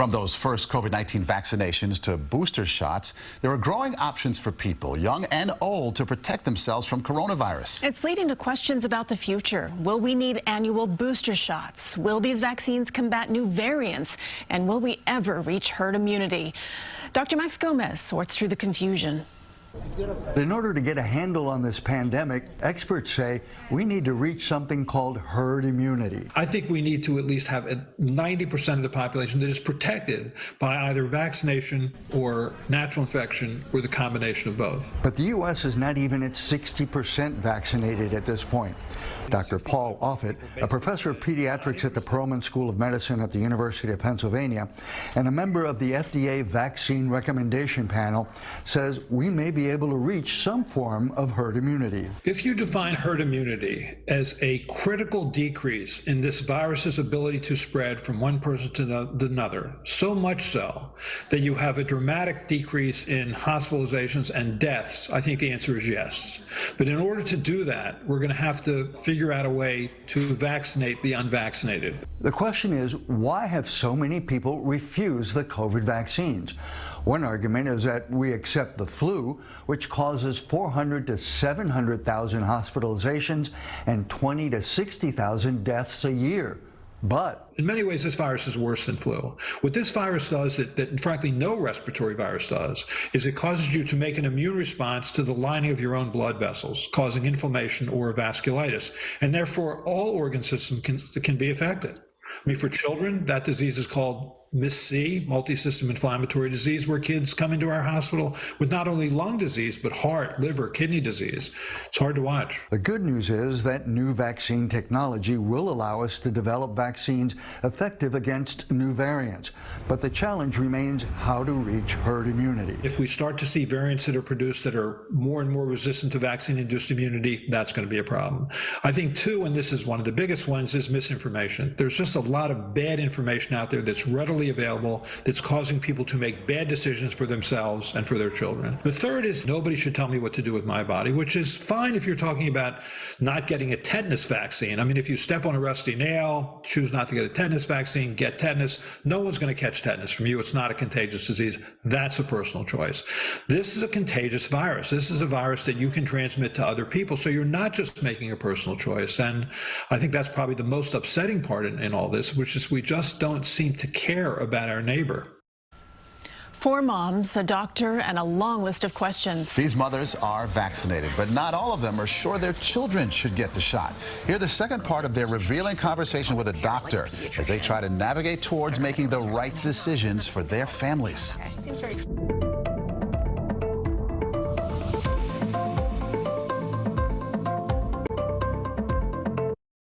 From those first COVID-19 vaccinations to booster shots, there are growing options for people, young and old, to protect themselves from coronavirus. It's leading to questions about the future. Will we need annual booster shots? Will these vaccines combat new variants? And will we ever reach herd immunity? Dr. Max Gomez sorts through the confusion. In order to get a handle on this pandemic, experts say we need to reach something called herd immunity. I think we need to at least have 90% of the population that is protected by either vaccination or natural infection or the combination of both. But the U.S. is not even at 60% vaccinated at this point. Dr. Paul Offit, a professor of pediatrics at the Perelman School of Medicine at the University of Pennsylvania and a member of the FDA Vaccine Recommendation Panel, says we may be able to reach some form of herd immunity. If you define herd immunity as a critical decrease in this virus's ability to spread from one person to another, so much so that you have a dramatic decrease in hospitalizations and deaths, I think the answer is yes. But in order to do that, we're going to have to figure out a way to vaccinate the unvaccinated. The question is, why have so many people refused the COVID vaccines? One argument is that we accept the flu, which causes 400 to 700,000 hospitalizations and 20 to 60,000 deaths a year. But in many ways, this virus is worse than flu. What this virus does that frankly no respiratory virus does is it causes you to make an immune response to the lining of your own blood vessels, causing inflammation or vasculitis. And therefore, all organ systems can be affected. I mean, for children, that disease is called MIS-C, multisystem inflammatory disease, where kids come into our hospital with not only lung disease, but heart, liver, kidney disease. It's hard to watch. The good news is that new vaccine technology will allow us to develop vaccines effective against new variants. But the challenge remains how to reach herd immunity. If we start to see variants that are produced that are more and more resistant to vaccine-induced immunity, that's going to be a problem. I think, too, and this is one of the biggest ones, is misinformation. There's just a lot of bad information out there that's readily available that's causing people to make bad decisions for themselves and for their children. The third is nobody should tell me what to do with my body, which is fine if you're talking about not getting a tetanus vaccine. I mean, if you step on a rusty nail, choose not to get a tetanus vaccine, get tetanus, no one's going to catch tetanus from you. It's not a contagious disease. That's a personal choice. This is a contagious virus. This is a virus that you can transmit to other people. So you're not just making a personal choice. And I think that's probably the most upsetting part in all this, which is we just don't seem to care about our neighbor. 4 moms, a doctor, and a long list of questions. These mothers are vaccinated, but not all of them are sure their children should get the shot. Hear the second part of their revealing conversation with a doctor as they try to navigate towards making the right decisions for their families. Okay. Seems very